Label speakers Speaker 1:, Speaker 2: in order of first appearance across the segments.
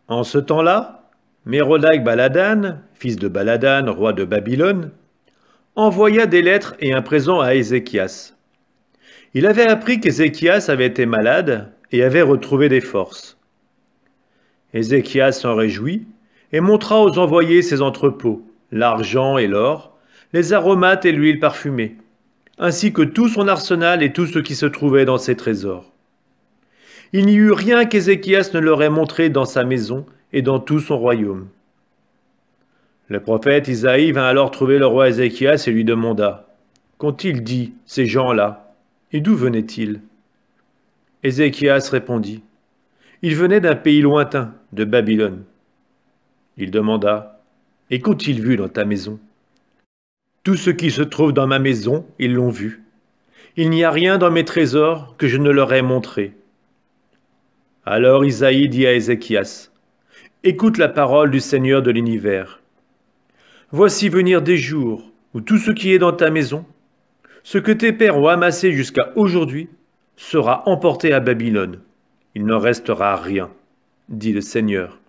Speaker 1: En ce temps-là, Mérodach Baladan, fils de Baladan, roi de Babylone, envoya des lettres et un présent à Ézéchias. Il avait appris qu'Ézéchias avait été malade et avait retrouvé des forces. Ézéchias s'en réjouit et montra aux envoyés ses entrepôts, l'argent et l'or, les aromates et l'huile parfumée, ainsi que tout son arsenal et tout ce qui se trouvait dans ses trésors. Il n'y eut rien qu'Ézéchias ne leur ait montré dans sa maison et dans tout son royaume. Le prophète Isaïe vint alors trouver le roi Ézéchias et lui demanda « Qu'ont-ils dit, ces gens-là, et d'où venaient-ils » Ézéchias répondit « Ils venaient d'un pays lointain, de Babylone. » Il demanda « Et qu'ont-ils vu dans ta maison » Tout ce qui se trouve dans ma maison, ils l'ont vu. Il n'y a rien dans mes trésors que je ne leur ai montré. Alors Isaïe dit à Ézéchias « Écoute la parole du Seigneur de l'univers. Voici venir des jours où tout ce qui est dans ta maison, ce que tes pères ont amassé jusqu'à aujourd'hui, sera emporté à Babylone. Il n'en restera rien, dit le Seigneur.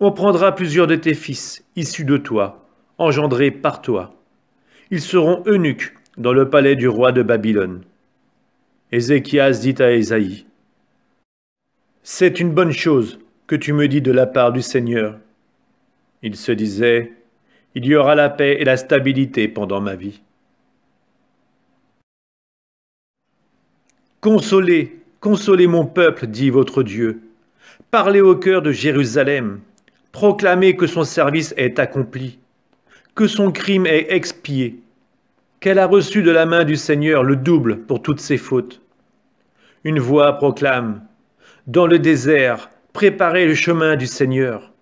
Speaker 1: On prendra plusieurs de tes fils, issus de toi, engendrés par toi. Ils seront eunuques dans le palais du roi de Babylone. » Ézéchias dit à Isaïe, « C'est une bonne chose que tu me dis de la part du Seigneur. » Il se disait, « Il y aura la paix et la stabilité pendant ma vie. » « Consolez, consolez mon peuple, dit votre Dieu. Parlez au cœur de Jérusalem. Proclamez que son service est accompli, que son crime est expié, qu'elle a reçu de la main du Seigneur le double pour toutes ses fautes. Une voix proclame, dans le désert, préparez le chemin du Seigneur.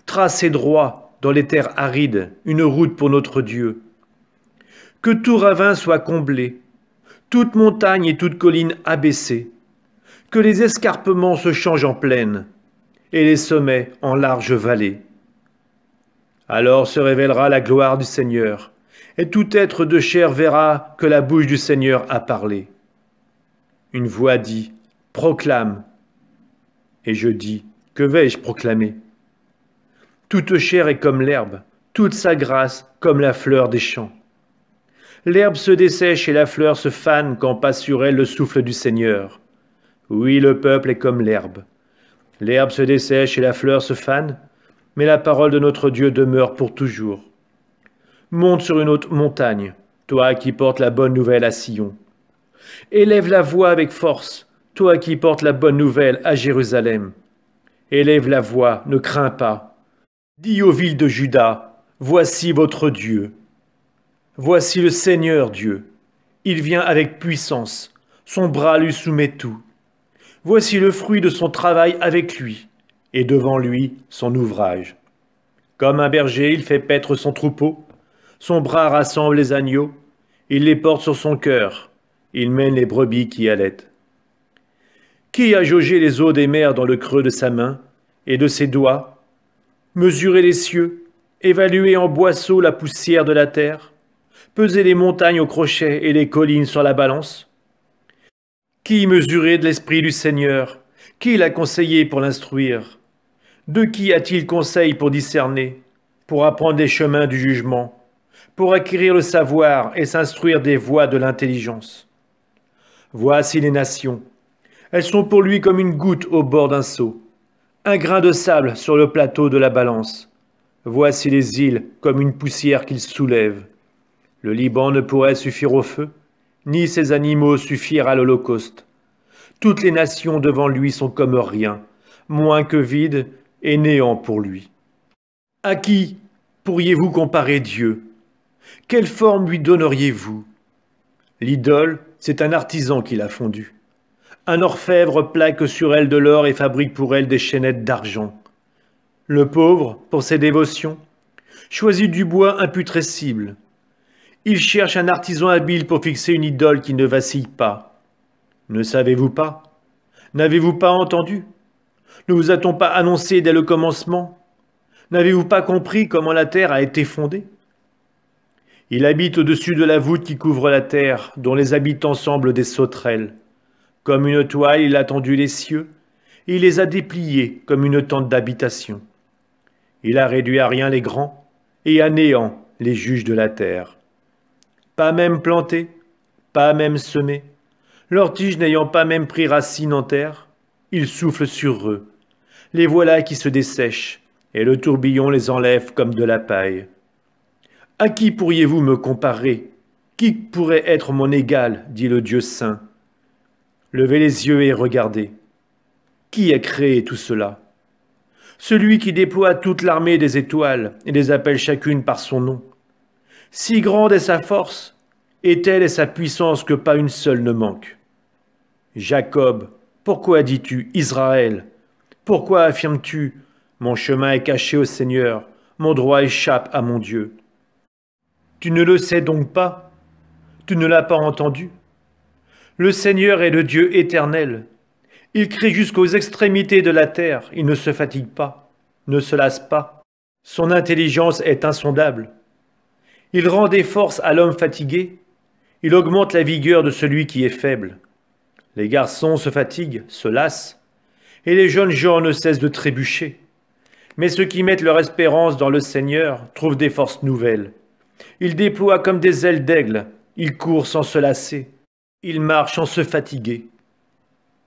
Speaker 1: Tracez droit dans les terres arides une route pour notre Dieu. Que tout ravin soit comblé, toute montagne et toute colline abaissée, que les escarpements se changent en plaine et les sommets en larges vallées. Alors se révélera la gloire du Seigneur, et tout être de chair verra que la bouche du Seigneur a parlé. Une voix dit, « Proclame !» Et je dis, « Que vais-je proclamer ?» Toute chair est comme l'herbe, toute sa grâce comme la fleur des champs. L'herbe se dessèche et la fleur se fane quand passe sur elle le souffle du Seigneur. Oui, le peuple est comme l'herbe. L'herbe se dessèche et la fleur se fane, mais la parole de notre Dieu demeure pour toujours. Monte sur une haute montagne, toi qui portes la bonne nouvelle à Sion. Élève la voix avec force, toi qui portes la bonne nouvelle à Jérusalem. Élève la voix, ne crains pas. Dis aux villes de Juda, voici votre Dieu. Voici le Seigneur Dieu. Il vient avec puissance, son bras lui soumet tout. Voici le fruit de son travail avec lui, et devant lui son ouvrage. Comme un berger, il fait paître son troupeau, son bras rassemble les agneaux, il les porte sur son cœur, il mène les brebis qui allaitent. Qui a jaugé les eaux des mers dans le creux de sa main, et de ses doigts, mesuré les cieux, évalué en boisseau la poussière de la terre, peser les montagnes au crochet et les collines sur la balance? Qui mesurait de l'esprit du Seigneur? Qui l'a conseillé pour l'instruire? De qui a-t-il conseil pour discerner, pour apprendre les chemins du jugement, pour acquérir le savoir et s'instruire des voies de l'intelligence? Voici les nations. Elles sont pour lui comme une goutte au bord d'un seau, un grain de sable sur le plateau de la balance. Voici les îles comme une poussière qu'il soulève. Le Liban ne pourrait suffire au feu, ni ses animaux suffire à l'holocauste. Toutes les nations devant lui sont comme rien, moins que vide et néant pour lui. À qui pourriez-vous comparer Dieu? Quelle forme lui donneriez-vous? L'idole, c'est un artisan qui l'a fondue. Un orfèvre plaque sur elle de l'or et fabrique pour elle des chaînettes d'argent. Le pauvre, pour ses dévotions, choisit du bois imputrescible. Il cherche un artisan habile pour fixer une idole qui ne vacille pas. Ne savez-vous pas? N'avez-vous pas entendu? Ne vous a-t-on pas annoncé dès le commencement? N'avez-vous pas compris comment la terre a été fondée? Il habite au-dessus de la voûte qui couvre la terre, dont les habitants semblent des sauterelles. Comme une toile, il a tendu les cieux. et il les a dépliés comme une tente d'habitation. Il a réduit à rien les grands, et à néant les juges de la terre. Pas même plantés, pas même semés, leurs tiges n'ayant pas même pris racine en terre, il souffle sur eux. Les voilà qui se dessèchent, et le tourbillon les enlève comme de la paille. À qui pourriez-vous me comparer? Qui pourrait être mon égal, dit le Dieu saint. Levez les yeux et regardez. Qui a créé tout cela? Celui qui déploie toute l'armée des étoiles et les appelle chacune par son nom. Si grande est sa force, et telle est sa puissance que pas une seule ne manque. Jacob, pourquoi dis-tu Israël? Pourquoi affirmes-tu mon chemin est caché au Seigneur, mon droit échappe à mon Dieu? Tu ne le sais donc pas? Tu ne l'as pas entendu? Le Seigneur est le Dieu éternel. Il crie jusqu'aux extrémités de la terre, il ne se fatigue pas, ne se lasse pas. Son intelligence est insondable. Il rend des forces à l'homme fatigué, il augmente la vigueur de celui qui est faible. Les garçons se fatiguent, se lassent, et les jeunes gens ne cessent de trébucher. Mais ceux qui mettent leur espérance dans le Seigneur trouvent des forces nouvelles. Ils déploient comme des ailes d'aigle, ils courent sans se lasser, ils marchent sans se fatiguer.